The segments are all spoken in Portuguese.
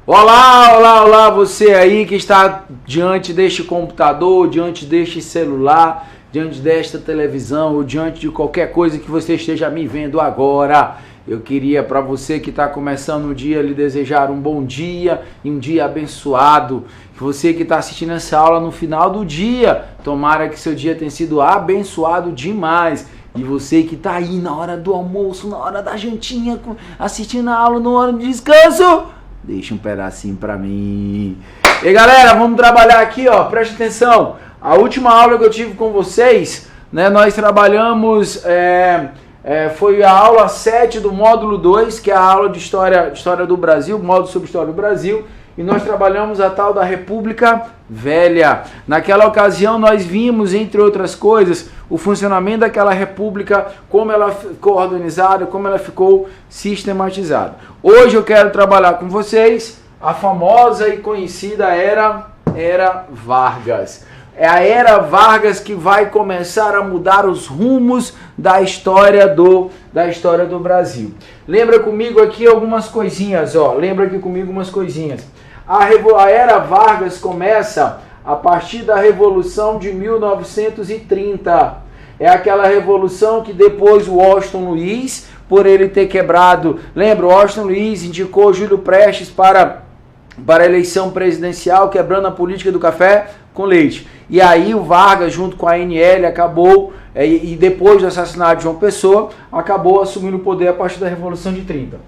Olá, olá, olá, você aí que está diante deste computador, diante deste celular, diante desta televisão ou diante de qualquer coisa que você esteja me vendo agora. Eu queria para você que está começando o dia lhe desejar um bom dia e um dia abençoado. Você que está assistindo essa aula no final do dia, tomara que seu dia tenha sido abençoado demais. E você que está aí na hora do almoço, na hora da jantinha, assistindo a aula, na hora do descanso, deixa um pedacinho para mim. E galera, vamos trabalhar aqui, ó. Preste atenção. A última aula que eu tive com vocês, né, nós trabalhamos, foi a aula 7 do módulo 2, que é a aula de história do Brasil, módulo sobre história do Brasil. E nós trabalhamos a tal da República Velha. Naquela ocasião nós vimos, entre outras coisas, o funcionamento daquela república, como ela ficou organizada, como ela ficou sistematizada. Hoje eu quero trabalhar com vocês a famosa e conhecida Era Vargas. É a Era Vargas que vai começar a mudar os rumos da história do Brasil. Lembra comigo aqui algumas coisinhas, ó. Lembra aqui comigo umas coisinhas. A Era Vargas começa a partir da Revolução de 1930. É aquela revolução que depois o Washington Luiz, por ele ter quebrado... Lembra, o Washington Luiz indicou Júlio Prestes para a eleição presidencial, quebrando a política do café com leite. E aí o Vargas, junto com a ANL, acabou, e depois do assassinato de João Pessoa, acabou assumindo o poder a partir da Revolução de 30.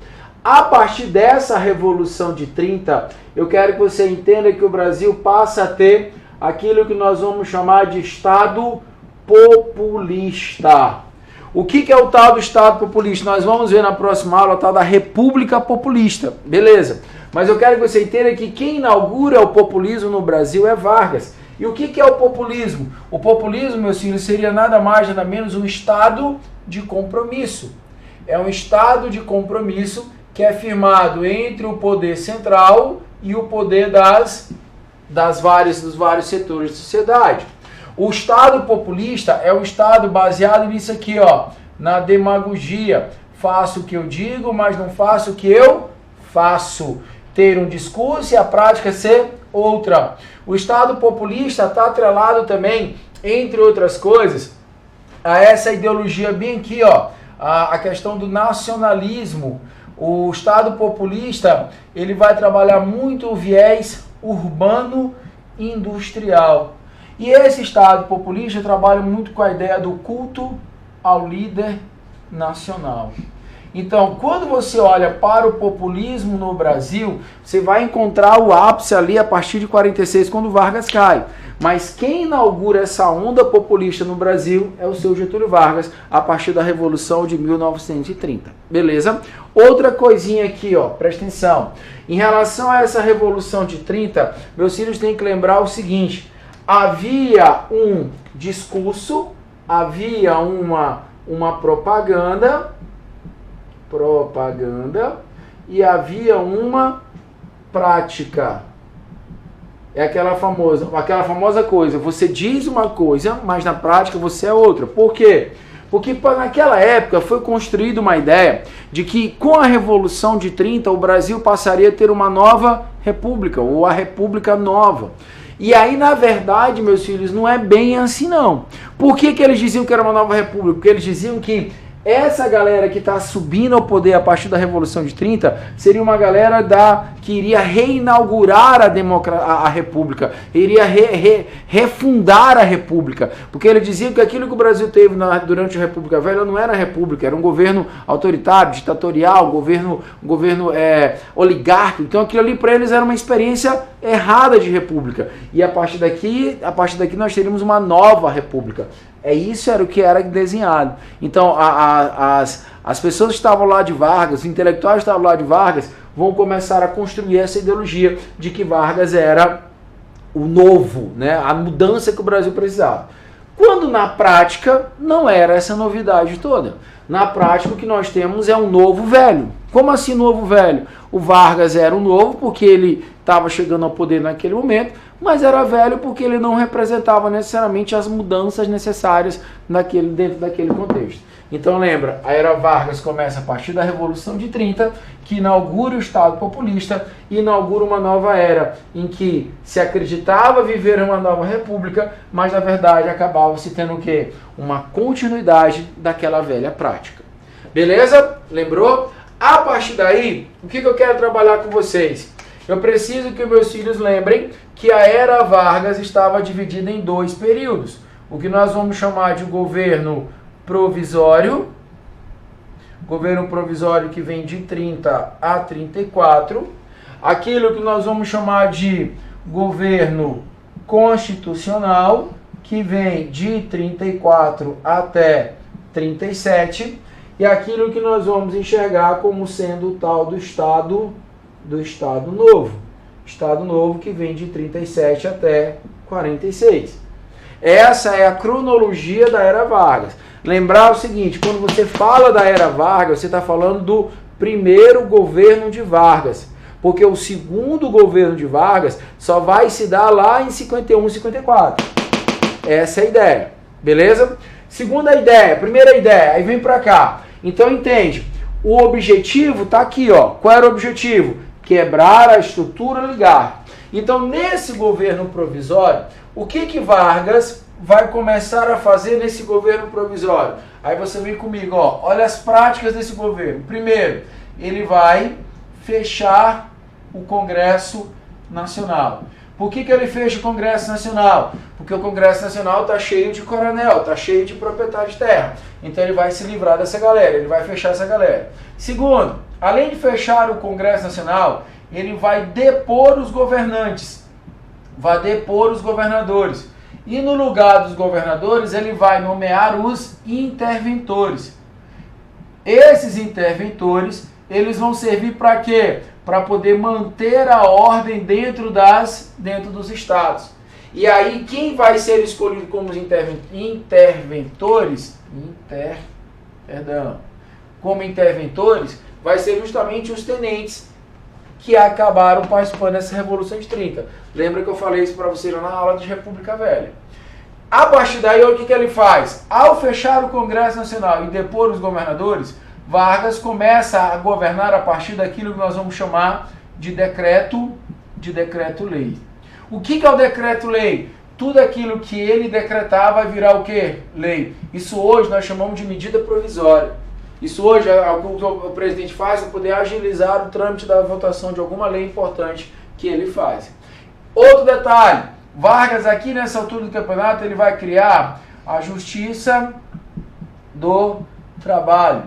A partir dessa Revolução de 30, eu quero que você entenda que o Brasil passa a ter aquilo que nós vamos chamar de Estado populista. O que é o tal do Estado populista? Nós vamos ver na próxima aula a tal da República Populista, beleza? Mas eu quero que você entenda que quem inaugura o populismo no Brasil é Vargas. E o que é o populismo? O populismo, meus filhos, seria nada mais, nada menos um estado de compromisso. É um estado de compromisso que é firmado entre o poder central e o poder dos vários setores da sociedade. O Estado populista é um Estado baseado nisso aqui, ó, na demagogia. Faço o que eu digo, mas não faço o que eu faço. Ter um discurso e a prática ser outra. O Estado populista está atrelado também, entre outras coisas, a essa ideologia bem aqui, ó, a questão do nacionalismo. O Estado populista, ele vai trabalhar muito o viés urbano-industrial. E esse Estado populista trabalha muito com a ideia do culto ao líder nacional. Então, quando você olha para o populismo no Brasil, você vai encontrar o ápice ali a partir de 46, quando Vargas cai. Mas quem inaugura essa onda populista no Brasil é o seu Getúlio Vargas, a partir da Revolução de 1930. Beleza? Outra coisinha aqui, ó, presta atenção. Em relação a essa Revolução de 30, meus filhos têm que lembrar o seguinte: havia um discurso, havia uma propaganda, e havia uma prática. É aquela famosa coisa, você diz uma coisa, mas na prática você é outra. Por quê? Porque naquela época foi construída uma ideia de que com a Revolução de 30 o Brasil passaria a ter uma nova república, ou a República Nova. E aí, na verdade, meus filhos, não é bem assim não. Por que eles diziam que era uma nova república? Porque eles diziam que essa galera que está subindo ao poder a partir da Revolução de 30 seria uma galera que iria reinaugurar a República, iria refundar a República, porque ele dizia que aquilo que o Brasil teve durante a República Velha não era República, era um governo autoritário, ditatorial, governo oligárquico. Então aquilo ali para eles era uma experiência errada de República. E a partir daqui nós teríamos uma nova República. Isso era o que era desenhado. Então, as pessoas que estavam lá de Vargas, os intelectuais que estavam lá de Vargas, vão começar a construir essa ideologia de que Vargas era o novo, né? A mudança que o Brasil precisava. Quando na prática não era essa novidade toda. Na prática o que nós temos é um novo velho. Como assim novo velho? O Vargas era o novo porque ele estava chegando ao poder naquele momento, mas era velho porque ele não representava necessariamente as mudanças necessárias dentro daquele contexto. Então lembra, a era Vargas começa a partir da Revolução de 30, que inaugura o Estado populista e inaugura uma nova era, em que se acreditava viver uma nova república, mas na verdade acabava se tendo o quê? Uma continuidade daquela velha prática. Beleza? Lembrou? A partir daí, o que eu quero trabalhar com vocês? Eu preciso que meus filhos lembrem que a era Vargas estava dividida em 2 períodos. O que nós vamos chamar de governo provisório que vem de 30 a 34, aquilo que nós vamos chamar de governo constitucional, que vem de 34 até 37, e aquilo que nós vamos enxergar como sendo o tal do Estado Novo. Estado Novo que vem de 37 até 46. Essa é a cronologia da Era Vargas. Lembrar o seguinte, quando você fala da Era Vargas, você está falando do primeiro governo de Vargas. Porque o segundo governo de Vargas só vai se dar lá em 51, 54. Essa é a ideia. Beleza? Segunda ideia, primeira ideia, aí vem para cá. Então entende, o objetivo está aqui, ó. Qual era o objetivo? Quebrar a estrutura oligarca. Então nesse governo provisório, o que Vargas vai começar a fazer nesse governo provisório? Aí você vem comigo, ó, olha as práticas desse governo. Primeiro, ele vai fechar o Congresso Nacional. Por que ele fecha o Congresso Nacional? Porque o Congresso Nacional está cheio de coronel, está cheio de proprietário de terra. Então ele vai se livrar dessa galera, ele vai fechar essa galera. Segundo, além de fechar o Congresso Nacional, ele vai depor os governantes, vai depor os governadores. E no lugar dos governadores, ele vai nomear os interventores. Esses interventores, eles vão servir para quê? Para poder manter a ordem dentro dos estados. E aí, quem vai ser escolhido como os como interventores, vai ser justamente os tenentes que acabaram participando dessa Revolução de 30. Lembra que eu falei isso para vocês lá na aula de República Velha. A partir daí, o que ele faz? Ao fechar o Congresso Nacional e depor os governadores, Vargas começa a governar a partir daquilo que nós vamos chamar de decreto-lei. O que é o decreto-lei? Tudo aquilo que ele decretar vai virar o quê? Lei. Isso hoje nós chamamos de medida provisória. Isso hoje é o que o presidente faz para poder agilizar o trâmite da votação de alguma lei importante que ele faz. Outro detalhe, Vargas aqui nessa altura do campeonato ele vai criar a Justiça do Trabalho.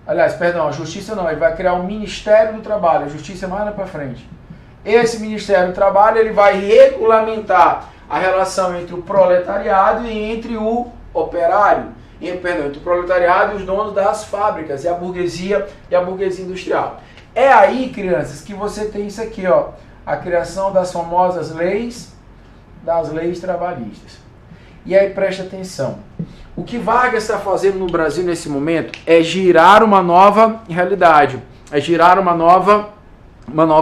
Aliás, perdão, a Justiça não, ele vai criar o Ministério do Trabalho, a Justiça é mais lá para frente. Esse Ministério do Trabalho ele vai regulamentar a relação entre o proletariado e entre o operário. Entre o proletariado e os donos das fábricas, e a burguesia industrial. É aí, crianças, que você tem isso aqui, ó, a criação das famosas leis trabalhistas. E aí preste atenção. O que Vargas está fazendo no Brasil nesse momento é girar uma nova realidade, é girar uma nova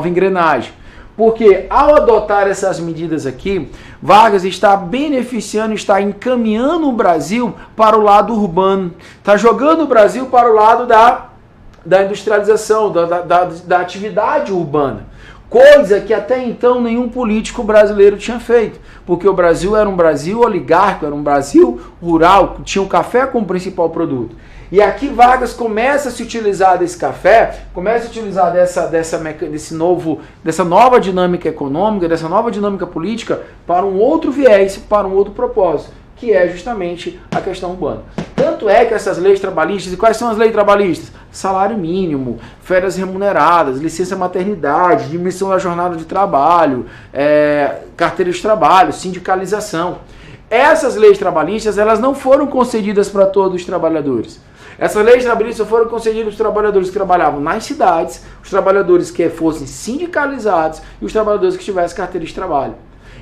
engrenagem. Porque ao adotar essas medidas aqui, Vargas está beneficiando, está encaminhando o Brasil para o lado urbano. Está jogando o Brasil para o lado da industrialização, da atividade urbana. Coisa que até então nenhum político brasileiro tinha feito. Porque o Brasil era um Brasil oligárquico, era um Brasil rural, tinha o café como principal produto. E aqui Vargas começa a se utilizar desse café, começa a utilizar dessa nova dinâmica econômica, dessa nova dinâmica política para um outro viés, para um outro propósito, que é justamente a questão urbana. Tanto é que essas leis trabalhistas, e quais são as leis trabalhistas? Salário mínimo, férias remuneradas, licença maternidade, diminuição da jornada de trabalho, carteira de trabalho, sindicalização. Essas leis trabalhistas, elas não foram concedidas para todos os trabalhadores. Essas leis trabalhistas foram concedidas aos trabalhadores que trabalhavam nas cidades, os trabalhadores que fossem sindicalizados e os trabalhadores que tivessem carteira de trabalho.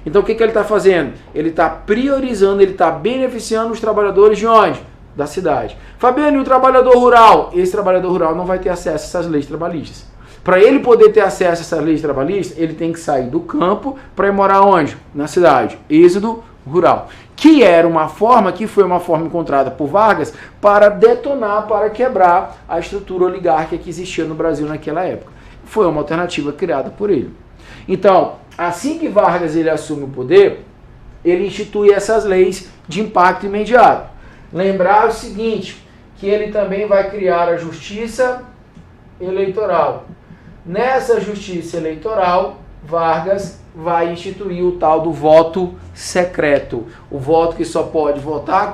Então o que ele está fazendo? Ele está priorizando, ele está beneficiando os trabalhadores de onde? da cidade. Fabiano, e o trabalhador rural? Esse trabalhador rural não vai ter acesso a essas leis trabalhistas. Para ele poder ter acesso a essas leis trabalhistas, ele tem que sair do campo para ir morar onde? Na cidade. Êxodo rural. Que era uma forma, que foi uma forma encontrada por Vargas para detonar, para quebrar a estrutura oligárquica que existia no Brasil naquela época. Foi uma alternativa criada por ele. Então, assim que Vargas ele assume o poder, ele institui essas leis de impacto imediato. Lembrar o seguinte, que ele também vai criar a justiça eleitoral. Nessa justiça eleitoral, Vargas vai instituir o tal do voto secreto. O voto que só pode votar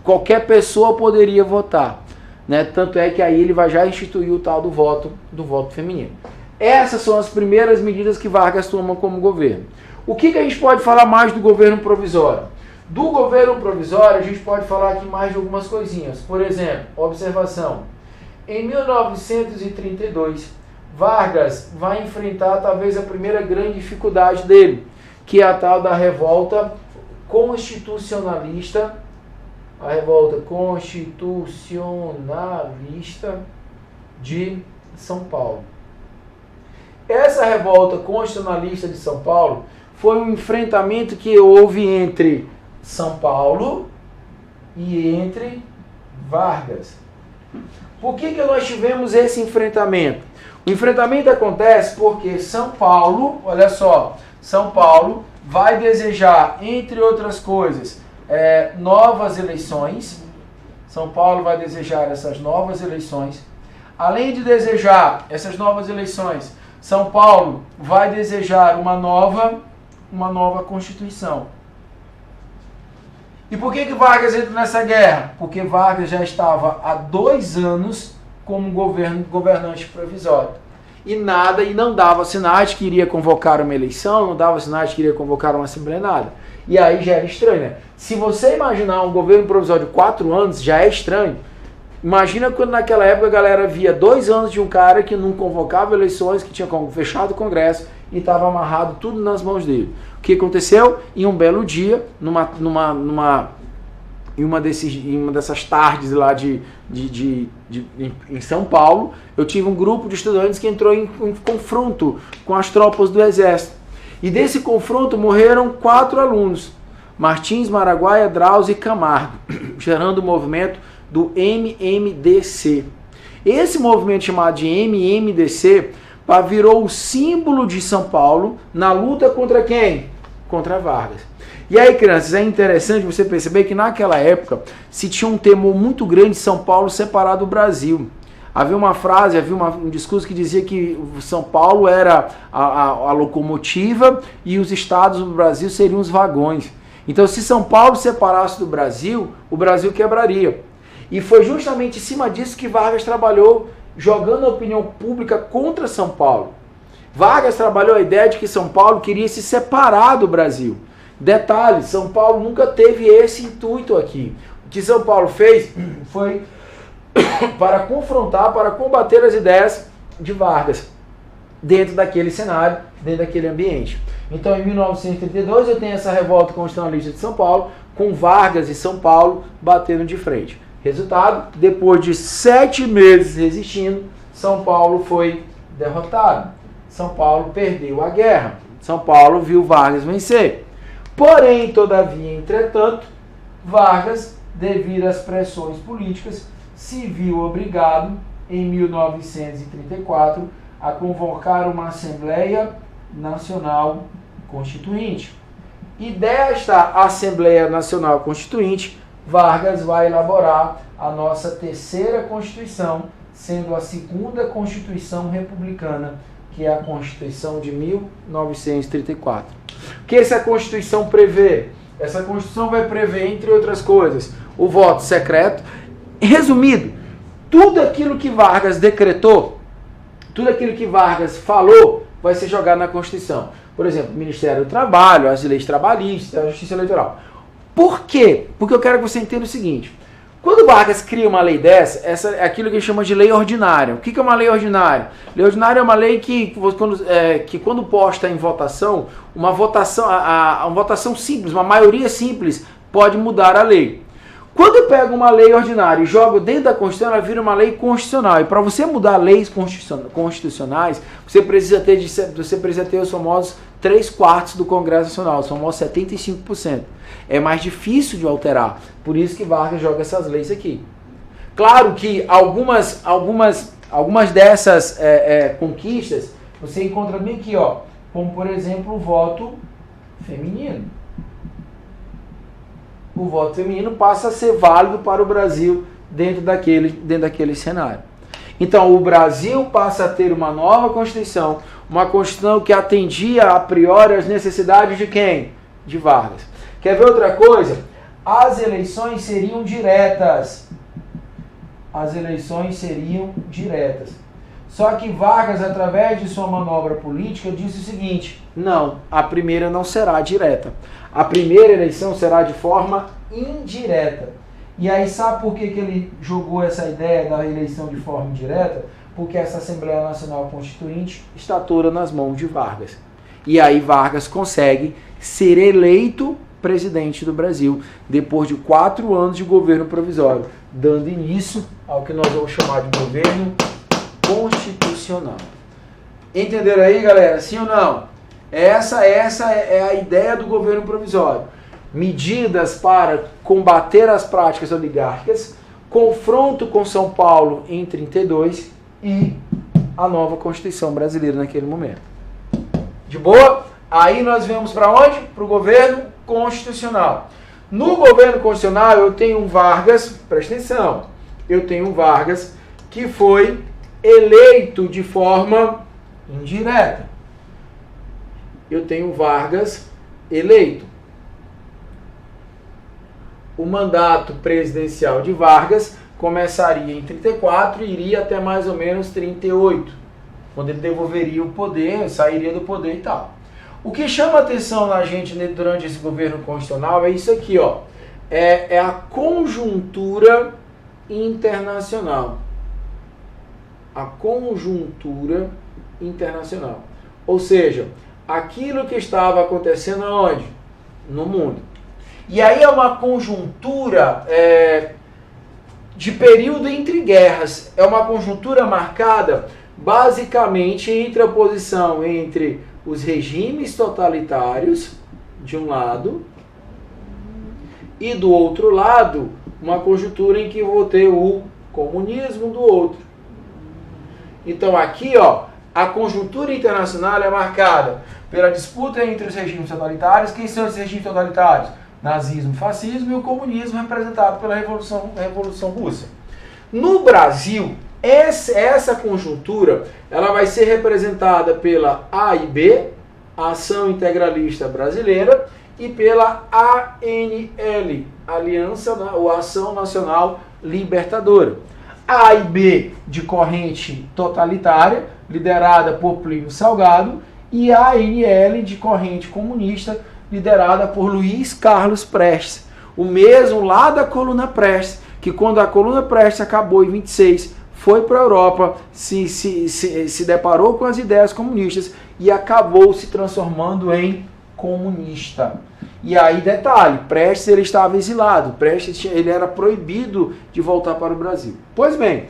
qualquer pessoa poderia votar. Né? Tanto é que aí ele vai já instituir o tal do voto feminino. Essas são as primeiras medidas que Vargas toma como governo. O que a gente pode falar mais do governo provisório? Do governo provisório a gente pode falar aqui mais de algumas coisinhas. Por exemplo, observação. Em 1932, Vargas vai enfrentar talvez a primeira grande dificuldade dele, que é a tal da revolta constitucionalista, de São Paulo. Essa revolta constitucionalista de São Paulo foi um enfrentamento que houve entre São Paulo e entre Vargas. Por que nós tivemos esse enfrentamento? O enfrentamento acontece porque São Paulo, olha só, São Paulo vai desejar, entre outras coisas, novas eleições. São Paulo vai desejar essas novas eleições. Além de desejar essas novas eleições, São Paulo vai desejar uma nova Constituição. E por que Vargas entra nessa guerra? Porque Vargas já estava há 2 anos como governante provisório. E não dava sinais que iria convocar uma eleição, não dava sinais que iria convocar uma assembleia, nada. E aí já era estranho, né? Se você imaginar um governo provisório de 4 anos, já é estranho. Imagina quando naquela época a galera via 2 anos de um cara que não convocava eleições, que tinha fechado o Congresso e estava amarrado tudo nas mãos dele. O que aconteceu? Em um belo dia, em uma dessas tardes lá em São Paulo, eu tive um grupo de estudantes que entrou em confronto com as tropas do Exército. E desse confronto morreram 4 alunos, Martins, Maraguaia, Drauzio e Camargo, gerando o movimento do MMDC. Esse movimento chamado de MMDC virou o símbolo de São Paulo na luta contra quem? Contra Vargas. E aí, crianças, é interessante você perceber que naquela época se tinha um temor muito grande de São Paulo separar do Brasil. Havia uma frase, um discurso que dizia que São Paulo era a locomotiva e os estados do Brasil seriam os vagões. Então, se São Paulo separasse do Brasil, o Brasil quebraria. E foi justamente em cima disso que Vargas trabalhou, jogando a opinião pública contra São Paulo. Vargas trabalhou a ideia de que São Paulo queria se separar do Brasil. Detalhe, São Paulo nunca teve esse intuito aqui. O que São Paulo fez foi para confrontar, para combater as ideias de Vargas dentro daquele cenário, dentro daquele ambiente. Então, em 1932, eu tenho essa revolta constitucionalista de São Paulo, com Vargas e São Paulo batendo de frente. Resultado, depois de 7 meses resistindo, São Paulo foi derrotado. São Paulo perdeu a guerra. São Paulo viu Vargas vencer. Porém, todavia, entretanto, Vargas, devido às pressões políticas, se viu obrigado, em 1934, a convocar uma Assembleia Nacional Constituinte. E desta Assembleia Nacional Constituinte, Vargas vai elaborar a nossa 3ª Constituição, sendo a 2ª Constituição Republicana, que é a Constituição de 1934. O que essa Constituição prevê? Essa Constituição vai prever, entre outras coisas, o voto secreto. Resumido, tudo aquilo que Vargas decretou, tudo aquilo que Vargas falou, vai ser jogado na Constituição. Por exemplo, o Ministério do Trabalho, as leis trabalhistas, a Justiça Eleitoral. Por quê? Porque eu quero que você entenda o seguinte. Quando Vargas cria uma lei dessa, essa é aquilo que ele chama de lei ordinária. O que é uma lei ordinária? Lei ordinária é uma lei que quando posta em votação, uma votação simples, uma maioria simples, pode mudar a lei. Quando eu pego uma lei ordinária e jogo dentro da Constituição, ela vira uma lei constitucional. E para você mudar leis constitucionais, você precisa ter os famosos 3/4 do Congresso Nacional, os famosos 75%. É mais difícil de alterar. Por isso que Vargas joga essas leis aqui. Claro que algumas dessas conquistas você encontra bem aqui, ó, como por exemplo o voto feminino. O voto feminino passa a ser válido para o Brasil dentro daquele cenário. Então, o Brasil passa a ter uma nova Constituição, uma Constituição que atendia a priori às necessidades de quem? De Vargas. Quer ver outra coisa? As eleições seriam diretas. As eleições seriam diretas. Só que Vargas, através de sua manobra política, disse o seguinte: não, a primeira não será direta. A primeira eleição será de forma indireta. E aí sabe por que ele jogou essa ideia da eleição de forma indireta? Porque essa Assembleia Nacional Constituinte está toda nas mãos de Vargas. E aí Vargas consegue ser eleito presidente do Brasil, depois de 4 anos de governo provisório, dando início ao que nós vamos chamar de governo constitucional. Entenderam aí, galera? Sim ou não? Essa é a ideia do governo provisório. Medidas para combater as práticas oligárquicas, confronto com São Paulo em 32 e a nova Constituição brasileira naquele momento. De boa? Aí nós vamos para onde? Para o governo constitucional. No governo constitucional eu tenho um Vargas, presta atenção, eu tenho um Vargas que foi eleito de forma indireta. Eu tenho Vargas eleito. O mandato presidencial de Vargas começaria em 34 e iria até mais ou menos 38, quando ele devolveria o poder, sairia do poder e tal. O que chama atenção na gente durante esse governo constitucional é isso aqui, ó. É a conjuntura internacional. A conjuntura internacional. Ou seja, aquilo que estava acontecendo onde? No mundo. E aí é uma conjuntura de período entre guerras. É uma conjuntura marcada basicamente entre a posição entre os regimes totalitários, de um lado, e do outro lado, uma conjuntura em que eu vou ter o comunismo do outro. Então aqui, ó, a conjuntura internacional é marcada pela disputa entre os regimes totalitários. Quem são esses regimes totalitários? Nazismo, fascismo e o comunismo representado pela Revolução Russa. No Brasil, essa conjuntura ela vai ser representada pela AIB, Ação Integralista Brasileira, e pela ANL, Aliança ou Ação Nacional Libertadora. A AIB de corrente totalitária, liderada por Plínio Salgado, e a ANL de corrente comunista, liderada por Luiz Carlos Prestes. O mesmo lá da Coluna Prestes, que quando a Coluna Prestes acabou em 26, foi para a Europa, se deparou com as ideias comunistas e acabou se transformando em comunista. E aí, detalhe, Prestes ele estava exilado, Prestes ele era proibido de voltar para o Brasil. Pois bem,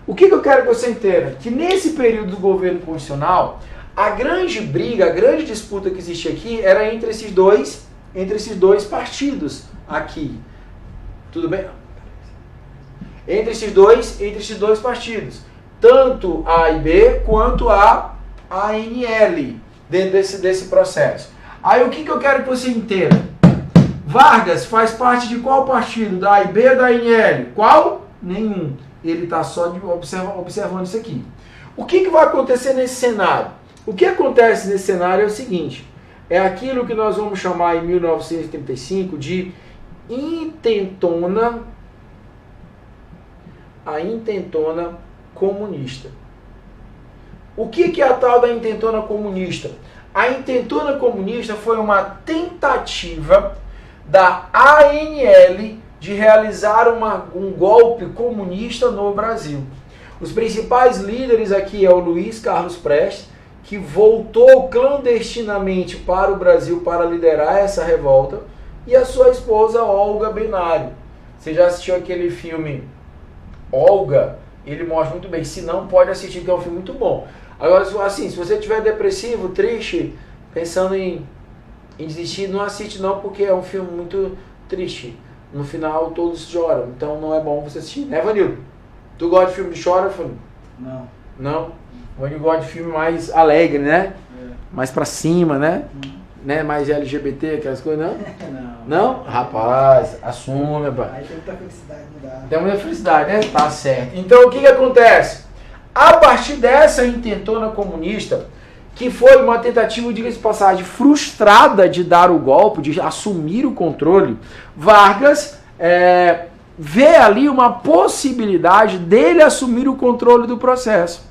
o que eu quero que você entenda? Que nesse período do governo constitucional, a grande briga, a grande disputa que existe aqui era entre esses dois partidos aqui. Tudo bem? Entre esses dois partidos. Tanto a AIB quanto a ANL dentro desse processo. Aí o que eu quero que você entenda? Vargas faz parte de qual partido? Da AIB ou da ANL? Qual? Nenhum. Ele está só observando isso aqui. O que vai acontecer nesse cenário? O que acontece nesse cenário é o seguinte, é aquilo que nós vamos chamar em 1935 de a intentona comunista. O que é a tal da intentona comunista? A intentona comunista foi uma tentativa da ANL de realizar um golpe comunista no Brasil. Os principais líderes aqui é o Luiz Carlos Prestes, que voltou clandestinamente para o Brasil para liderar essa revolta, e a sua esposa Olga Benário. Você já assistiu aquele filme Olga? Ele mostra muito bem. Se não, pode assistir, que é um filme muito bom. Agora, assim, se você estiver depressivo, triste, pensando em desistir, não assiste não, porque é um filme muito triste. No final, todos choram. Então, não é bom você assistir. Né, Vanildo? Tu gosta de filme de chora, Vanildo? Não. Não? O Vanildo gosta de filme mais alegre, né? É. Mais pra cima, né? Né? Mais LGBT, aquelas coisas, não? Não. Não? Rapaz, assume, rapaz. Aí tem muita felicidade, não dá. Tem muita felicidade, né? Tá certo. Então, o que acontece? A partir dessa intentona comunista, que foi uma tentativa, diga-se de passagem, frustrada de dar o golpe, de assumir o controle, Vargas vê ali uma possibilidade dele assumir o controle do processo.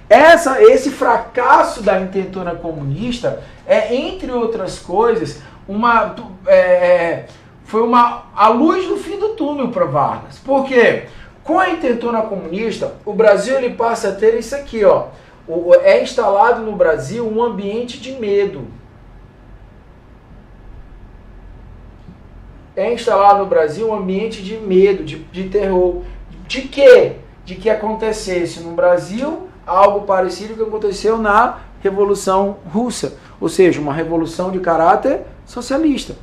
Esse fracasso da intentona comunista entre outras coisas, foi a luz no fim do túnel para Vargas. Por quê? Com a intentona comunista, o Brasil ele passa a ter isso aqui, ó. É instalado no Brasil um ambiente de medo. É instalado no Brasil um ambiente de medo, de terror. De quê? De que acontecesse no Brasil algo parecido com o que aconteceu na Revolução Russa. Ou seja, uma revolução de caráter socialista.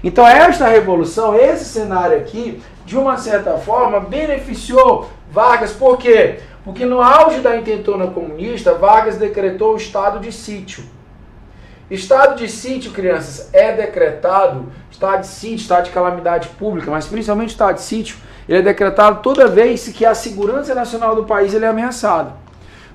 Então esta revolução, esse cenário aqui, de uma certa forma, beneficiou Vargas. Por quê? Porque no auge da intentona comunista, Vargas decretou o estado de sítio. Estado de sítio, crianças, é decretado, estado de sítio, estado de calamidade pública, mas principalmente estado de sítio, ele é decretado toda vez que a segurança nacional do país ele é ameaçada.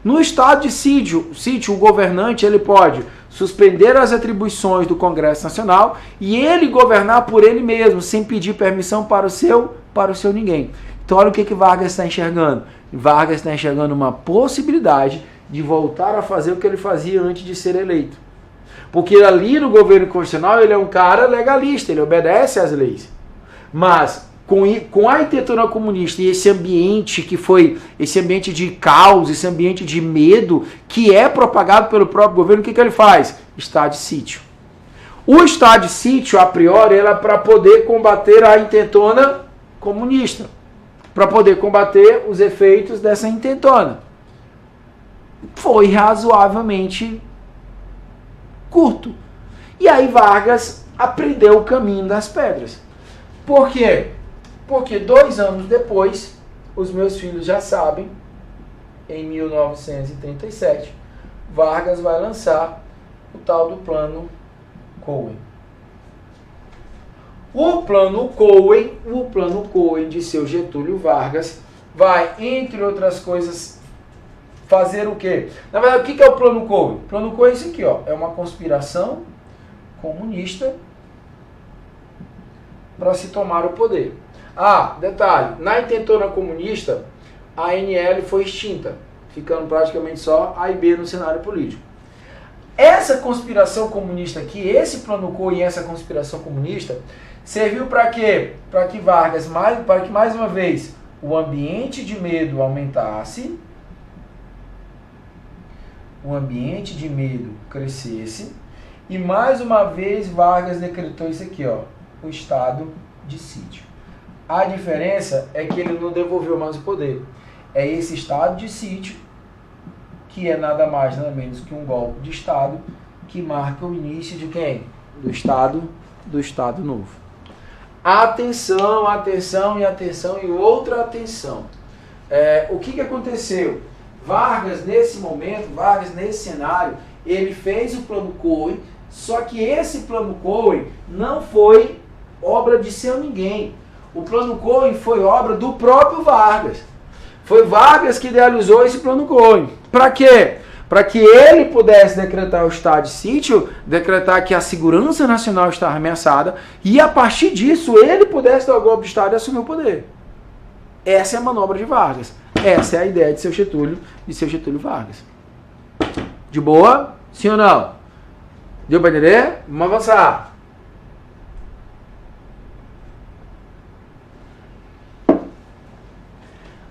No estado de sítio, o governante ele pode suspender as atribuições do Congresso Nacional e ele governar por ele mesmo, sem pedir permissão para o seu ninguém. Então olha o que Vargas está enxergando. Vargas está enxergando uma possibilidade de voltar a fazer o que ele fazia antes de ser eleito. Porque ali no governo constitucional ele é um cara legalista, ele obedece às leis. Mas com a intentona comunista e esse ambiente que foi, esse ambiente de caos, esse ambiente de medo que é propagado pelo próprio governo, o que ele faz? Estado de sítio. O estado de sítio, a priori, era para poder combater a intentona comunista, para poder combater os efeitos dessa intentona. Foi razoavelmente curto. E aí Vargas aprendeu o caminho das pedras. Por quê? Porque 2 anos depois, os meus filhos já sabem, em 1937, Vargas vai lançar o tal do Plano Cohen. O Plano Cohen de seu Getúlio Vargas vai, entre outras coisas, fazer o quê? Na verdade, o que é o Plano Cohen? O Plano Cohen é isso aqui, ó, é uma conspiração comunista para se tomar o poder. Ah, detalhe, na intentona comunista, a ANL foi extinta, ficando praticamente só A e B no cenário político. Essa conspiração comunista aqui, esse Plano Cohen e essa conspiração comunista, serviu para quê? Para que Vargas, para que mais uma vez, o ambiente de medo aumentasse, o ambiente de medo crescesse, e mais uma vez Vargas decretou isso aqui, ó, o estado de sítio. A diferença é que ele não devolveu mais o poder. É esse estado de sítio, que é nada mais, nada menos que um golpe de Estado, que marca o início de quem? Do Estado Novo. Atenção, atenção e atenção e outra atenção. O que aconteceu? Vargas, nesse momento, Vargas, nesse cenário, ele fez o Plano Cohen, só que esse Plano Cohen não foi obra de seu ninguém. O Plano Cohen foi obra do próprio Vargas. Foi Vargas que idealizou esse Plano Cohen. Para quê? Para que ele pudesse decretar o estado de sítio, decretar que a segurança nacional estava ameaçada, e a partir disso ele pudesse dar o golpe de Estado e assumir o poder. Essa é a manobra de Vargas. Essa é a ideia de seu Getúlio Vargas. De boa? Sim ou não? Deu para entender? Vamos avançar.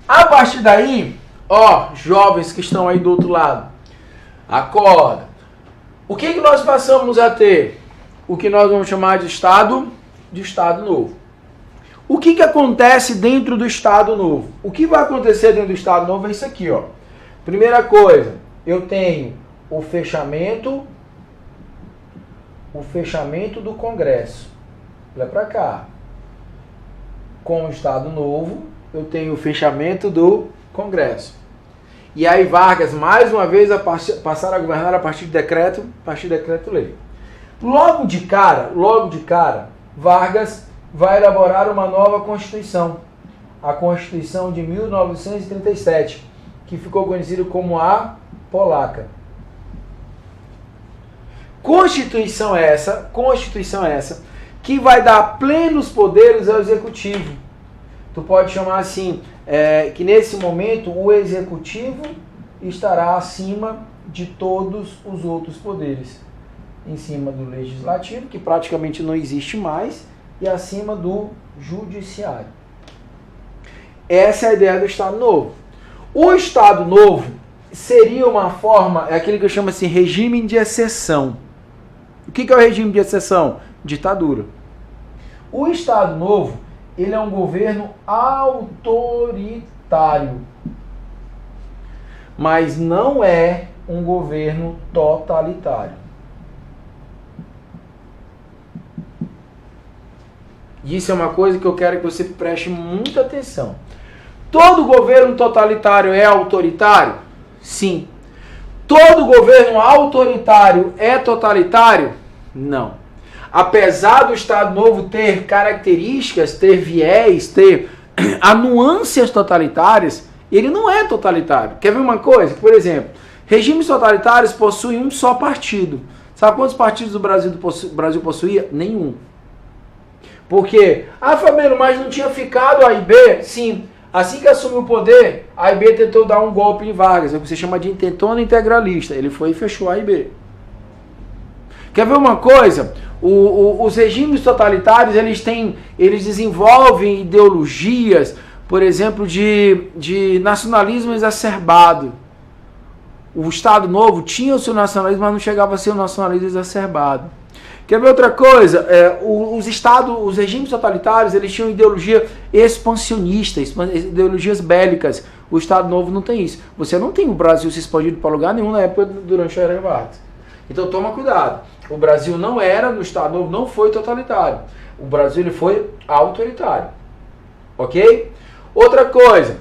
A partir daí, ó, jovens que estão aí do outro lado, acorda. O que nós passamos a ter? o que nós vamos chamar de Estado Novo. O que acontece dentro do Estado Novo? O que vai acontecer dentro do Estado Novo é isso aqui, ó. Primeira coisa, eu tenho o fechamento do Congresso. Olha para cá. Com o Estado Novo, eu tenho o fechamento do Congresso. E aí Vargas, mais uma vez, passar a governar a partir de decreto-lei. Logo de cara, Vargas vai elaborar uma nova Constituição. A Constituição de 1937, que ficou conhecida como a Polaca. Constituição essa que vai dar plenos poderes ao Executivo. Tu pode chamar assim, que nesse momento o Executivo estará acima de todos os outros poderes. Em cima do Legislativo, que praticamente não existe mais, e acima do Judiciário. Essa é a ideia do Estado Novo. O Estado Novo seria uma forma, é aquele que eu chamo assim, regime de exceção. O que é o regime de exceção? Ditadura. O Estado Novo, ele é um governo autoritário, mas não é um governo totalitário. Isso é uma coisa que eu quero que você preste muita atenção. Todo governo totalitário é autoritário? Sim. Todo governo autoritário é totalitário? Não. Apesar do Estado Novo ter características, ter viés, ter nuances totalitárias, ele não é totalitário. Quer ver uma coisa? Por exemplo, regimes totalitários possuem um só partido. Sabe quantos partidos o Brasil possuía? Nenhum. Por quê? Fabiano, mas não tinha ficado A e B? Sim. Assim que assumiu o poder, A e B tentou dar um golpe em Vargas, é o que você chama de intentona integralista. Ele foi e fechou A e B. Quer ver uma coisa? Os regimes totalitários, eles desenvolvem ideologias, por exemplo, de nacionalismo exacerbado. O Estado Novo tinha o seu nacionalismo, mas não chegava a ser um nacionalismo exacerbado. Quer ver outra coisa? Os regimes totalitários, eles tinham ideologia expansionista, ideologias bélicas. O Estado Novo não tem isso. Você não tem o Brasil se expandido para lugar nenhum na época durante a era Vargas. Então toma cuidado. O Brasil não era, no Estado Novo, não foi totalitário. O Brasil ele foi autoritário. Ok? Outra coisa,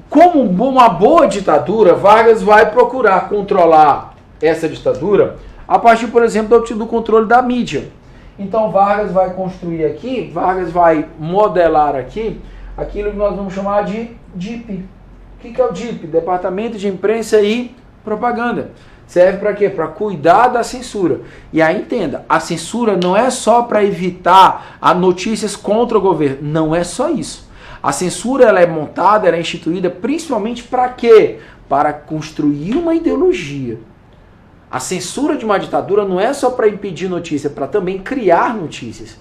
como uma boa ditadura, Vargas vai procurar controlar essa ditadura a partir, por exemplo, do controle da mídia. Então Vargas vai construir aqui, Vargas vai modelar aqui, aquilo que nós vamos chamar de DIP. O que é o DIP? Departamento de Imprensa e Propaganda. Serve para quê? Para cuidar da censura. E aí entenda, a censura não é só para evitar notícias contra o governo. Não é só isso. A censura ela é montada, ela é instituída principalmente para quê? Para construir uma ideologia. A censura de uma ditadura não é só para impedir notícia, é para também criar notícias.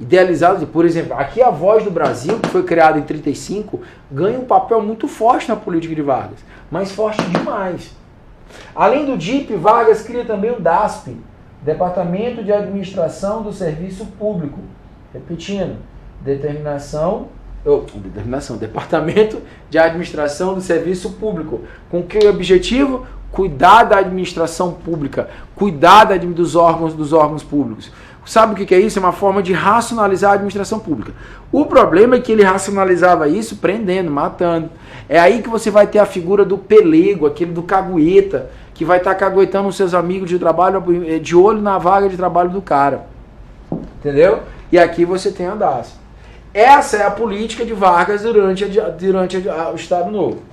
Idealizadas, por exemplo, aqui a Voz do Brasil, que foi criada em 1935, ganha um papel muito forte na política de Vargas, mas forte demais. Além do DIP, Vargas cria também o DASP, Departamento de Administração do Serviço Público. Repetindo, Departamento de Administração do Serviço Público. Com que objetivo? Cuidar da administração pública, cuidar dos órgãos públicos. Sabe o que é isso? É uma forma de racionalizar a administração pública. O problema é que ele racionalizava isso prendendo, matando. É aí que você vai ter a figura do pelego, aquele do cagueta, que vai estar caguetando os seus amigos de trabalho, de olho na vaga de trabalho do cara. Entendeu? E aqui você tem a DAS. Essa é a política de Vargas durante o Estado Novo.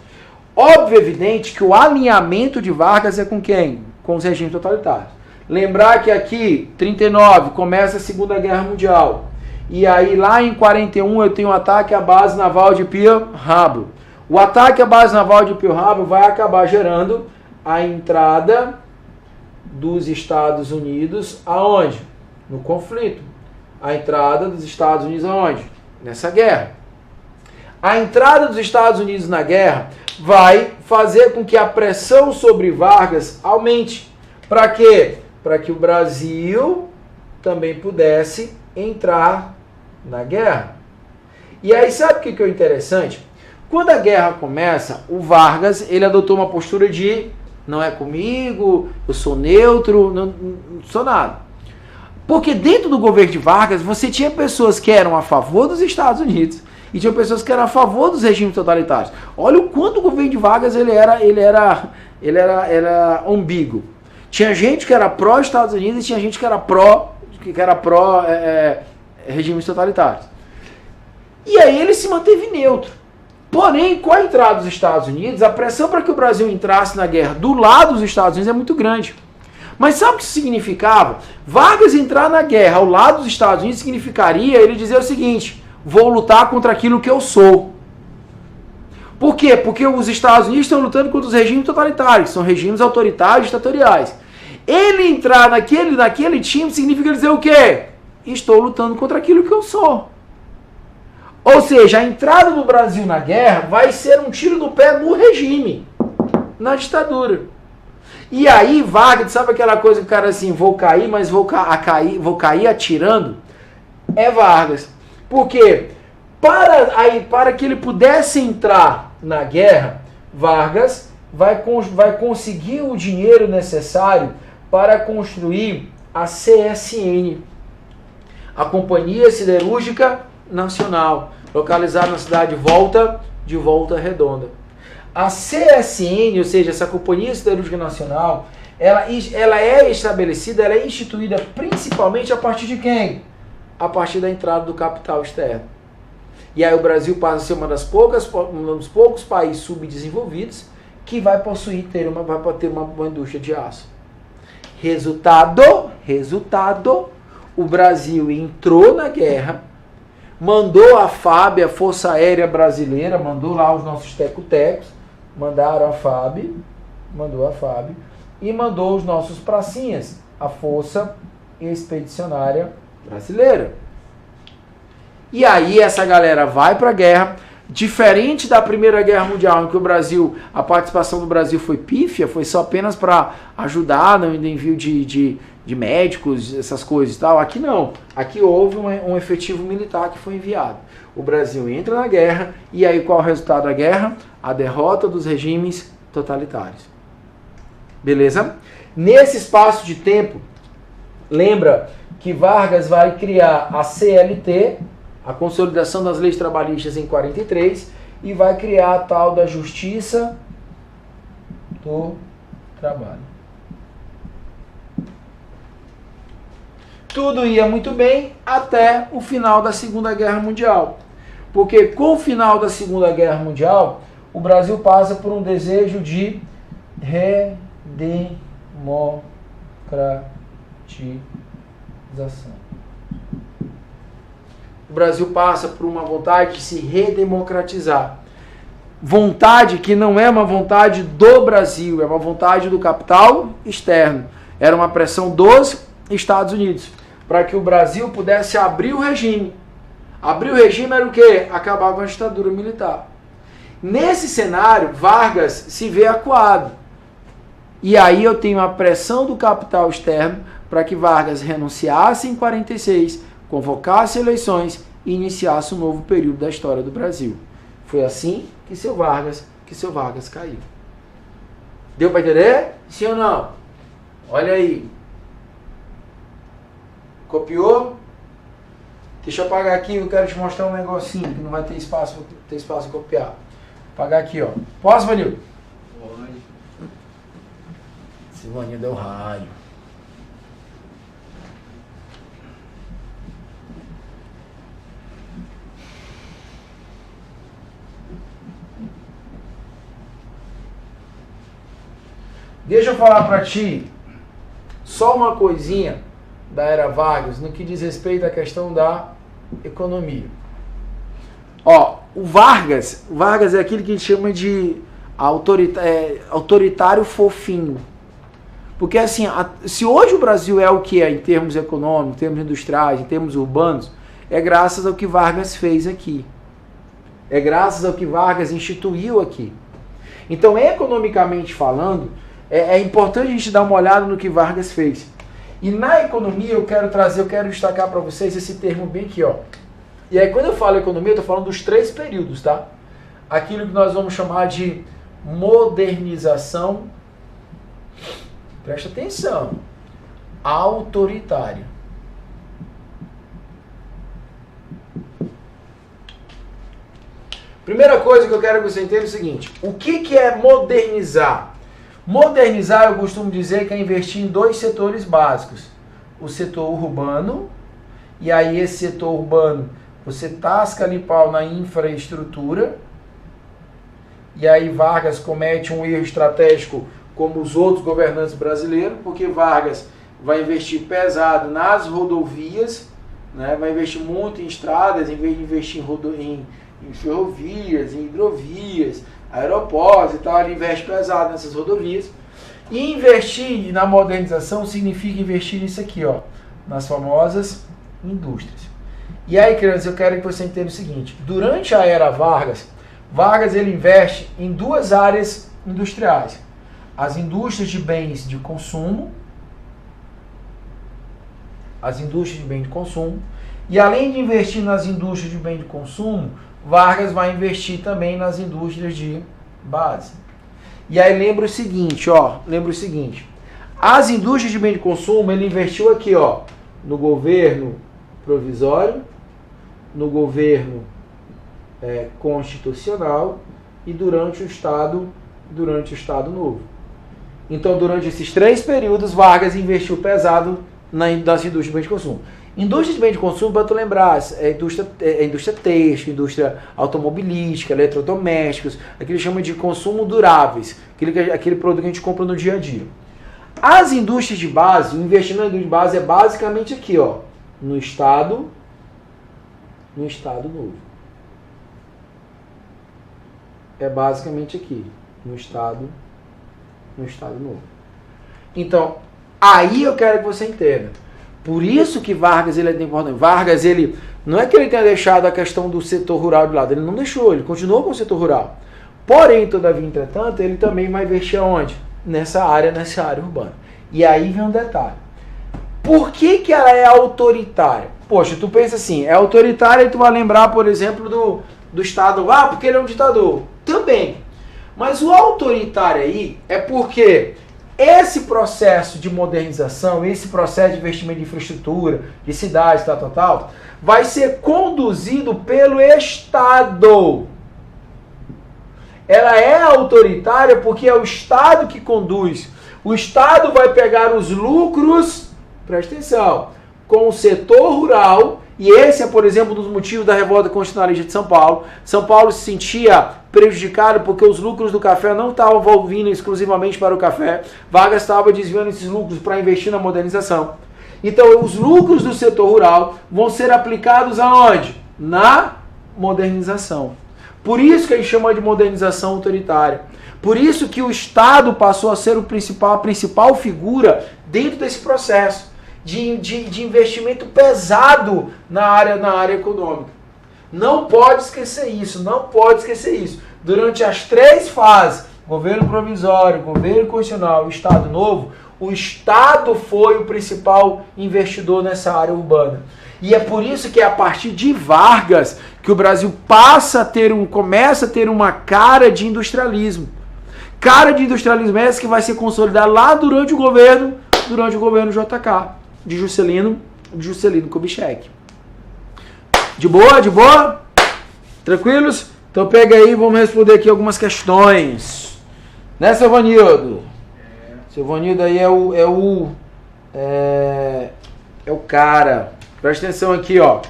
Óbvio, evidente, que o alinhamento de Vargas é com quem? Com os regimes totalitários. Lembrar que aqui, 39, começa a Segunda Guerra Mundial. E aí, lá em 41, eu tenho um ataque à base naval de Pearl Harbor. O ataque à base naval de Pearl Harbor vai acabar gerando a entrada dos Estados Unidos aonde? No conflito. A entrada dos Estados Unidos aonde? Nessa guerra. A entrada dos Estados Unidos na guerra vai fazer com que a pressão sobre Vargas aumente. Para quê? Para que o Brasil também pudesse entrar na guerra. E aí sabe o que é o interessante? Quando a guerra começa, o Vargas ele adotou uma postura de não é comigo, eu sou neutro, não sou nada. Porque dentro do governo de Vargas você tinha pessoas que eram a favor dos Estados Unidos e tinha pessoas que eram a favor dos regimes totalitários. Olha o quanto o governo de Vargas ele era ambíguo. Tinha gente que era pró Estados Unidos e tinha gente que era pró regimes totalitários. E aí ele se manteve neutro. Porém, com a entrada dos Estados Unidos, a pressão para que o Brasil entrasse na guerra do lado dos Estados Unidos é muito grande. Mas sabe o que isso significava? Vargas entrar na guerra ao lado dos Estados Unidos significaria ele dizer o seguinte: vou lutar contra aquilo que eu sou. Por quê? Porque os Estados Unidos estão lutando contra os regimes totalitários, são regimes autoritários e ditatoriais. Ele entrar naquele time significa dizer o quê? Estou lutando contra aquilo que eu sou. Ou seja, a entrada do Brasil na guerra vai ser um tiro no pé no regime, na ditadura. E aí, Vargas, sabe aquela coisa que o cara assim, vou cair, mas vou cair atirando? É Vargas. Por quê? Para que ele pudesse entrar na guerra, Vargas vai conseguir o dinheiro necessário para construir a CSN, a Companhia Siderúrgica Nacional, localizada na cidade de Volta Redonda. A CSN, ou seja, essa Companhia Siderúrgica Nacional, ela é estabelecida, ela é instituída principalmente a partir de quem? A partir da entrada do capital externo. E aí o Brasil passa a ser um dos poucos países subdesenvolvidos que vai ter uma indústria de aço. Resultado, o Brasil entrou na guerra, mandou a FAB, a Força Aérea Brasileira, mandou lá os nossos tecotecos, mandou a FAB e mandou os nossos pracinhas, a Força Expedicionária Brasileira. E aí essa galera vai para a guerra, diferente da Primeira Guerra Mundial, em que a participação do Brasil foi pífia, foi só apenas para ajudar no envio de médicos, essas coisas e tal. Aqui não. Aqui houve um efetivo militar que foi enviado. O Brasil entra na guerra e aí qual é o resultado da guerra? A derrota dos regimes totalitários. Beleza? Nesse espaço de tempo, lembra que Vargas vai criar a CLT, a Consolidação das Leis Trabalhistas em 43, e vai criar a tal da Justiça do Trabalho. Tudo ia muito bem até o final da Segunda Guerra Mundial. Porque com o final da Segunda Guerra Mundial, o Brasil passa por um desejo de redemocratização. O Brasil passa por uma vontade de se redemocratizar. Vontade que não é uma vontade do Brasil, é uma vontade do capital externo. Era uma pressão dos Estados Unidos, para que o Brasil pudesse abrir o regime. Abrir o regime era o quê? Acabar com a ditadura militar. Nesse cenário, Vargas se vê acuado. E aí eu tenho a pressão do capital externo para que Vargas renunciasse em 46, convocasse eleições e iniciasse um novo período da história do Brasil. Foi assim que seu Vargas caiu. Deu para entender? Sim ou não? Olha aí. Copiou? Deixa eu apagar aqui, eu quero te mostrar um negocinho que não vai ter espaço para copiar. Vou apagar aqui, ó. Posso, Vanil? Pode. Esse Vanil deu raio. Deixa eu falar para ti só uma coisinha da era Vargas no que diz respeito à questão da economia. Ó, o Vargas é aquele que a gente chama de autoritário fofinho. Porque assim, se hoje o Brasil é o que é em termos econômicos, em termos industriais, em termos urbanos, é graças ao que Vargas fez aqui. É graças ao que Vargas instituiu aqui. Então, economicamente falando, é importante a gente dar uma olhada no que Vargas fez. E na economia eu quero destacar para vocês esse termo bem aqui, ó. E aí quando eu falo economia, eu estou falando dos 3 períodos, tá? Aquilo que nós vamos chamar de modernização, presta atenção, autoritária. Primeira coisa que eu quero que você entenda é o seguinte, o que é modernizar? Modernizar, eu costumo dizer que é investir em 2 setores básicos. O setor urbano, e aí esse setor urbano, você tasca ali pau na infraestrutura, e aí Vargas comete um erro estratégico como os outros governantes brasileiros, porque Vargas vai investir pesado nas rodovias, né? Vai investir muito em estradas, em vez de investir em ferrovias, em hidrovias, aeroportos e tal, ele investe pesado nessas rodovias. E investir na modernização significa investir nisso aqui, ó, nas famosas indústrias. E aí, crianças, eu quero que você entenda o seguinte, durante a era Vargas ele investe em 2 áreas industriais. As indústrias de bens de consumo, e além de investir nas indústrias de bens de consumo, Vargas vai investir também nas indústrias de base. E aí lembra o seguinte, as indústrias de bem de consumo, ele investiu aqui, ó, no governo provisório, no governo constitucional e durante o Estado Novo. Então, durante esses 3 períodos, Vargas investiu pesado nas indústrias de bem de consumo. Indústria de bem de consumo, para tu lembrar, indústria têxtil, indústria automobilística, eletrodomésticos, aquilo que chama de consumo duráveis, aquele produto que a gente compra no dia a dia. As indústrias de base, o investimento na indústria de base é basicamente aqui, ó, no Estado Novo. É basicamente aqui, no Estado Novo. Então, aí eu quero que você entenda. Por isso que Vargas ele é importante. Vargas, ele não é que ele tenha deixado a questão do setor rural de lado, ele não deixou, ele continuou com o setor rural. Porém, todavia, entretanto, ele também vai investir aonde? Nessa área urbana. E aí vem um detalhe. Por que ela é autoritária? Poxa, tu pensa assim, é autoritária e tu vai lembrar, por exemplo, do Estado, porque ele é um ditador. Também. Mas o autoritário aí é porque esse processo de modernização, esse processo de investimento em infraestrutura, de cidades, tal, vai ser conduzido pelo Estado. Ela é autoritária porque é o Estado que conduz. O Estado vai pegar os lucros, presta atenção, com o setor rural, e esse é, por exemplo, um dos motivos da revolta constitucionalista de São Paulo. São Paulo se sentia prejudicado porque os lucros do café não estavam vindo exclusivamente para o café. Vargas estava desviando esses lucros para investir na modernização. Então, os lucros do setor rural vão ser aplicados aonde? Na modernização. Por isso que a gente chama de modernização autoritária. Por isso que o Estado passou a ser a principal figura dentro desse processo de investimento pesado na área econômica. Não pode esquecer isso, Durante as 3 fases, governo provisório, governo constitucional e Estado Novo, o Estado foi o principal investidor nessa área urbana. E é por isso que é a partir de Vargas que o Brasil começa a ter uma cara de industrialismo. Cara de industrialismo essa que vai ser consolidada lá durante o governo JK, de Juscelino Kubitschek. De boa? Tranquilos? Então pega aí, vamos responder aqui algumas questões. Né, Silvanildo? Silvanildo aí é o cara. Presta atenção aqui, ó.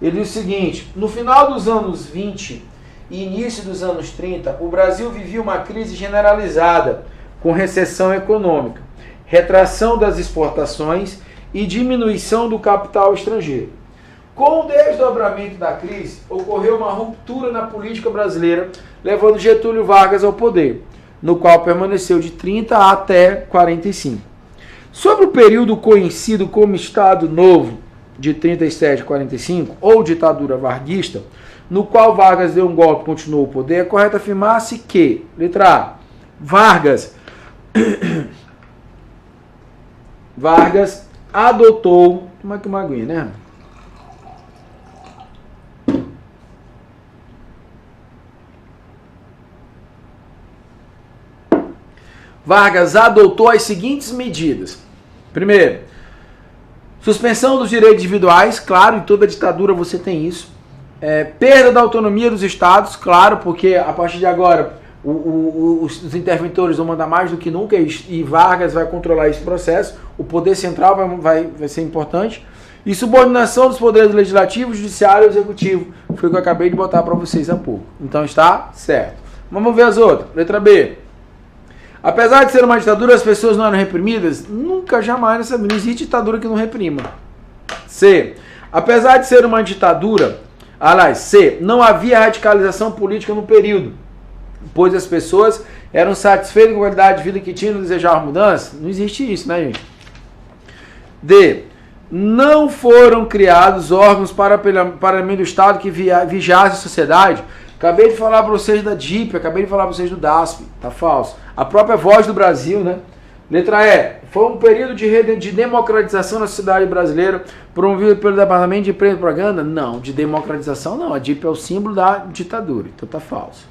Ele diz o seguinte: no final dos anos 20 e início dos anos 30, o Brasil vivia uma crise generalizada, com recessão econômica, retração das exportações e diminuição do capital estrangeiro. Com o desdobramento da crise, ocorreu uma ruptura na política brasileira, levando Getúlio Vargas ao poder, no qual permaneceu de 30 até 45. Sobre o período conhecido como Estado Novo, de 37 a 45, ou ditadura varguista, no qual Vargas deu um golpe e continuou o poder, é correto afirmar-se que, letra A, Vargas adotou... Toma aqui uma aguinha, né? Vargas adotou as seguintes medidas. Primeiro, suspensão dos direitos individuais, claro, em toda ditadura você tem isso. Perda da autonomia dos estados, claro, porque a partir de agora os interventores vão mandar mais do que nunca e Vargas vai controlar esse processo. O poder central vai ser importante. E subordinação dos poderes legislativo, judiciário e executivo. Foi o que eu acabei de botar para vocês há pouco. Então está certo. Vamos ver as outras. Letra B. Apesar de ser uma ditadura, as pessoas não eram reprimidas? Nunca, jamais, não existe ditadura que não reprima. C. Apesar de ser uma ditadura, C. Não havia radicalização política no período, pois as pessoas eram satisfeitas com a qualidade de vida que tinham e desejavam mudança? Não existe isso, né, gente? D. Não foram criados órgãos para parlamento do Estado que vigiassem a sociedade? Acabei de falar para vocês da DIP, acabei de falar para vocês do DASP, tá falso. A própria Voz do Brasil, né? Letra E. Foi um período de democratização na sociedade brasileira promovido pelo Departamento de Imprensa e Propaganda? Não, de democratização não. A DIP é o símbolo da ditadura, então tá falso.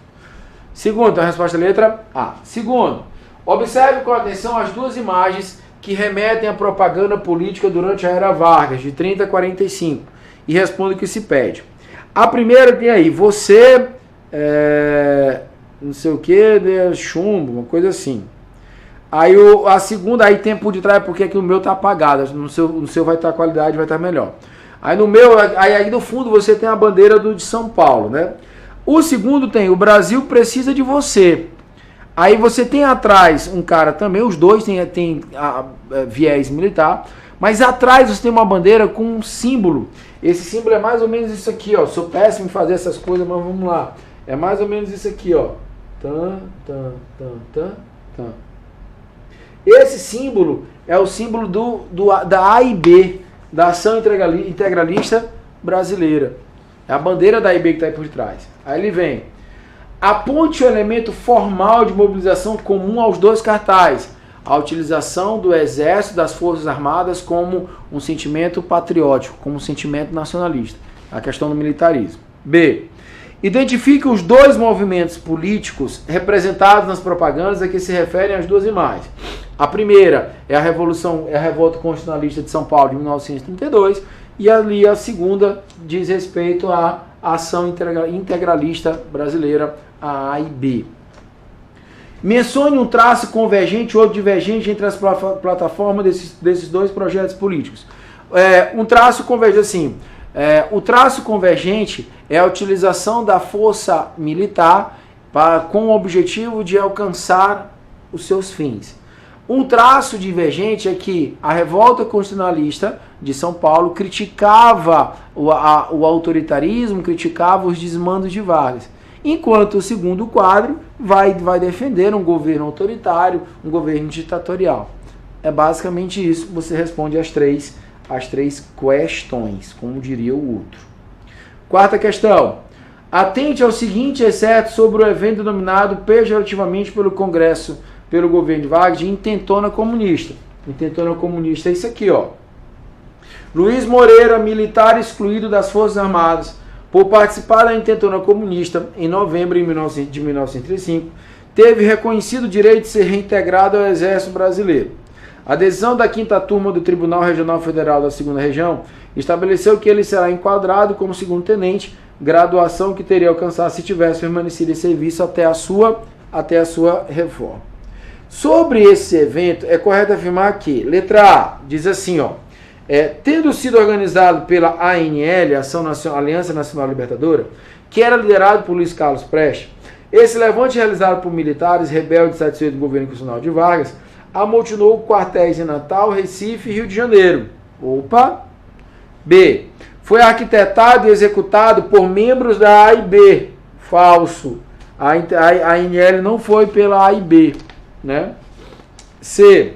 Segundo, a resposta é a letra A. Segundo, observe com atenção as duas imagens que remetem à propaganda política durante a era Vargas, de 30 a 45, e responda o que se pede. A primeira tem aí, você, não sei o que, chumbo, uma coisa assim. Aí a segunda, aí tem por detrás, porque aqui o meu tá apagado, no seu vai estar a qualidade, vai estar melhor. Aí no meu, aí no fundo você tem a bandeira de São Paulo, né? O segundo tem, o Brasil precisa de você. Aí você tem atrás um cara também, os dois tem viés militar, mas atrás você tem uma bandeira com um símbolo. Esse símbolo é mais ou menos isso aqui, ó. Sou péssimo em fazer essas coisas, mas vamos lá. É mais ou menos isso aqui, ó. Esse símbolo é o símbolo da AIB, da Ação Integralista Brasileira. É a bandeira da AIB que está aí por trás. Aí ele vem. Aponte o elemento formal de mobilização comum aos dois cartazes. A utilização do Exército, das Forças Armadas como um sentimento patriótico, como um sentimento nacionalista. A questão do militarismo. B. Identifique os dois movimentos políticos representados nas propagandas a que se referem as duas imagens. A primeira é a Revolta Constitucionalista de São Paulo de 1932 e ali a segunda diz respeito à Ação Integralista Brasileira, a AIB. Mencione um traço convergente e outro divergente entre as plataformas desses dois projetos políticos. Um traço convergente, assim, o traço convergente é a utilização da força militar com o objetivo de alcançar os seus fins. Um traço divergente é que a Revolta Constitucionalista de São Paulo criticava o autoritarismo, criticava os desmandos de Vargas. Enquanto o segundo quadro vai defender um governo autoritário, um governo ditatorial. É basicamente isso, você responde as três questões, como diria o outro. Quarta questão. Atente ao seguinte excerto sobre o evento denominado pejorativamente pelo Congresso, pelo governo de Vargas, de intentona comunista. Intentona comunista é isso aqui, ó. Luiz Moreira, militar excluído das Forças Armadas, por participar da intentona comunista em novembro de 1935, teve reconhecido o direito de ser reintegrado ao Exército Brasileiro. A decisão da 5ª Turma do Tribunal Regional Federal da 2ª Região estabeleceu que ele será enquadrado como segundo-tenente, graduação que teria alcançado se tivesse permanecido em serviço até a sua reforma. Sobre esse evento, é correto afirmar que, letra A, diz assim, ó, tendo sido organizado pela ANL, Aliança Nacional Libertadora, que era liderado por Luiz Carlos Prestes, esse levante realizado por militares rebeldes satisfeitos do governo constitucional de Vargas, amotinou quartéis em Natal, Recife e Rio de Janeiro. B. Foi arquitetado e executado por membros da AIB. Falso. A ANL não foi pela AIB, né? C.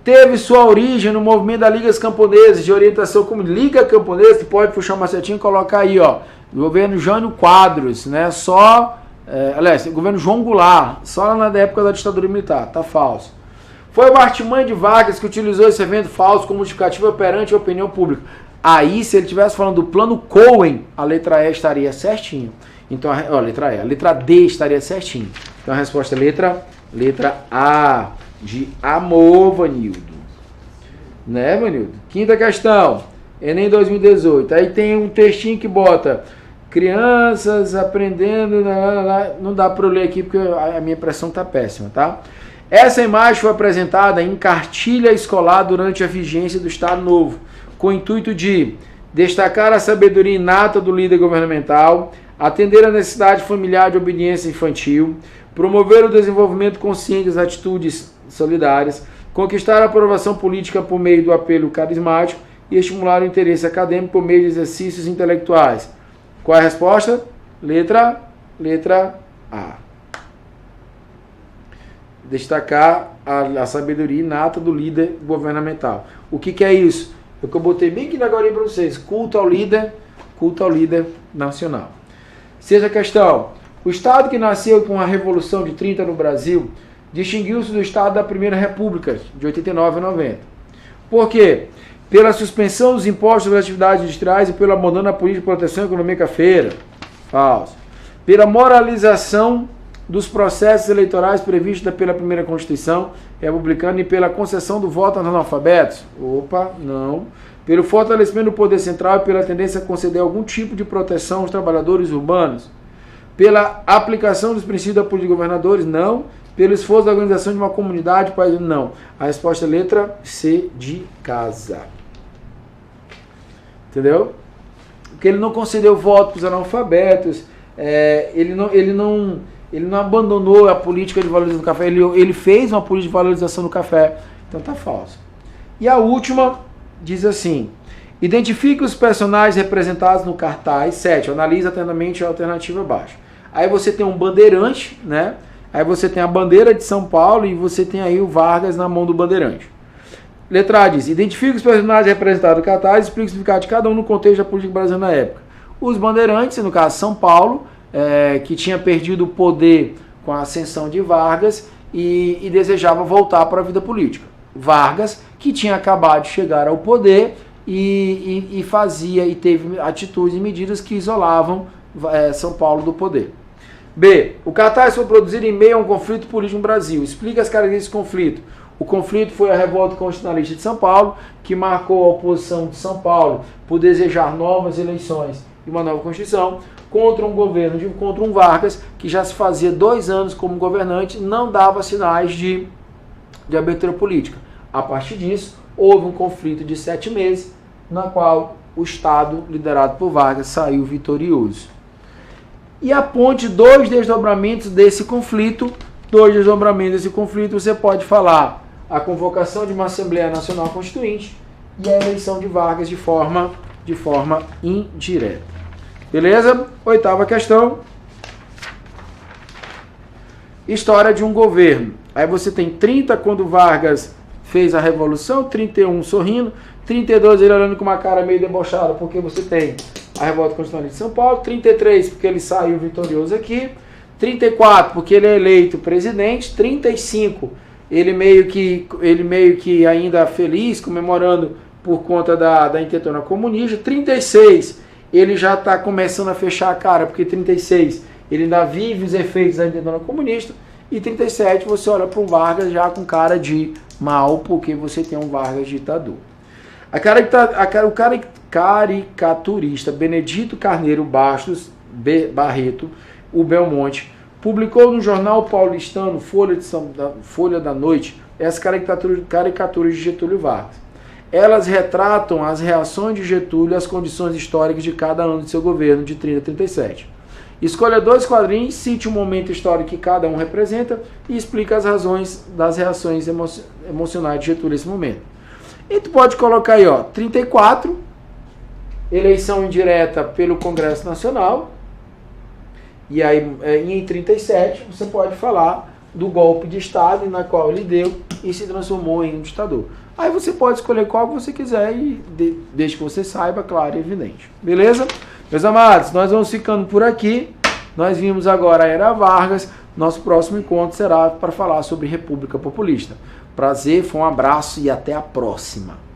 Teve sua origem no movimento das Ligas Camponesas de orientação comunista. Liga Camponesa, você pode puxar uma setinha e colocar aí, ó. Governo Jânio Quadros, né? Aliás, governo João Goulart, só na época da ditadura militar. Tá falso. Foi o artimanha de Vargas que utilizou esse evento falso como justificativa perante a opinião pública. Aí, se ele estivesse falando do plano Cohen, a letra E estaria certinho. Então, a letra E. A letra D estaria certinho. Então, a resposta é letra A, de amor, Vanildo. Né, Vanildo? Quinta questão. Enem 2018. Aí tem um textinho que bota crianças aprendendo... Não dá para eu ler aqui porque a minha impressão tá péssima, tá? Essa imagem foi apresentada em cartilha escolar durante a vigência do Estado Novo, com o intuito de destacar a sabedoria inata do líder governamental, atender a necessidade familiar de obediência infantil, promover o desenvolvimento consciente das atitudes solidárias, conquistar a aprovação política por meio do apelo carismático e estimular o interesse acadêmico por meio de exercícios intelectuais. Qual é a resposta? Letra A. Destacar a sabedoria inata do líder governamental. O que é isso? É o que eu botei bem aqui na agora para vocês. Culto ao líder nacional. Sexta questão. O Estado que nasceu com a Revolução de 30 no Brasil distinguiu-se do Estado da Primeira República, de 89 a 90. Por quê? Pela suspensão dos impostos das atividades industriais e pelo abandono da política de proteção econômica feira. Falso. Pela moralização dos processos eleitorais previstos pela primeira Constituição republicana e pela concessão do voto aos analfabetos. Opa, não. Pelo fortalecimento do poder central e pela tendência a conceder algum tipo de proteção aos trabalhadores urbanos. Pela aplicação dos princípios da política de governadores, não. Pelo esforço da organização de uma comunidade, país, não. A resposta é letra C, de casa. Entendeu? Porque ele não concedeu voto para os analfabetos, ele não abandonou a política de valorização do café, ele fez uma política de valorização do café. Então tá falso. E a última diz assim: identifique os personagens representados no cartaz 7. Analise atentamente a alternativa abaixo. Aí você tem um bandeirante, né? Aí você tem a bandeira de São Paulo e você tem aí o Vargas na mão do bandeirante. Letra A diz: identifique os personagens representados no cartaz e explique o significado de cada um no contexto da política brasileira na época. Os bandeirantes, no caso São Paulo, que tinha perdido o poder com a ascensão de Vargas e desejava voltar para a vida política. Vargas, que tinha acabado de chegar ao poder e teve atitudes e medidas que isolavam São Paulo do poder. B. O cartaz foi produzido em meio a um conflito político no Brasil. Explica as características do conflito. O conflito foi a revolta constitucionalista de São Paulo, que marcou a oposição de São Paulo por desejar novas eleições e uma nova Constituição, contra um Vargas, que já se fazia 2 anos como governante, não dava sinais de abertura política. A partir disso, houve um conflito de 7 meses, na qual o Estado, liderado por Vargas, saiu vitorioso. E aponte 2 desdobramentos desse conflito. 2 desdobramentos desse conflito, você pode falar a convocação de uma Assembleia Nacional Constituinte e a eleição de Vargas de forma indireta. Beleza? 8ª questão. História de um governo. Aí você tem 30 quando Vargas fez a Revolução, 31 sorrindo, 32 ele olhando com uma cara meio debochada porque você tem a Revolta Constitucionalista de São Paulo, 33 porque ele saiu vitorioso aqui, 34 porque ele é eleito presidente, 35 ele meio que ainda feliz, comemorando por conta da intentona comunista, 36 ele já está começando a fechar a cara, porque 36 ele ainda vive os efeitos da intentona comunista, e 37 você olha para um Vargas já com cara de mal, porque você tem um Vargas ditador. O caricaturista Benedito Carneiro Bastos Barreto, o Belmonte, publicou no jornal paulistano Folha da Noite essas caricaturas de Getúlio Vargas. Elas retratam as reações de Getúlio às condições históricas de cada ano de seu governo, de 30 a 37. Escolha 2 quadrinhos, cite o momento histórico que cada um representa e explica as razões das reações emocionais de Getúlio nesse momento. E tu pode colocar aí, 34, eleição indireta pelo Congresso Nacional, e aí em 37 você pode falar do golpe de Estado na qual ele deu e se transformou em um ditador. Aí você pode escolher qual você quiser e desde que você saiba, claro e evidente. Beleza? Meus amados, nós vamos ficando por aqui. Nós vimos agora a Era Vargas. Nosso próximo encontro será para falar sobre República Populista. Prazer, foi um abraço e até a próxima.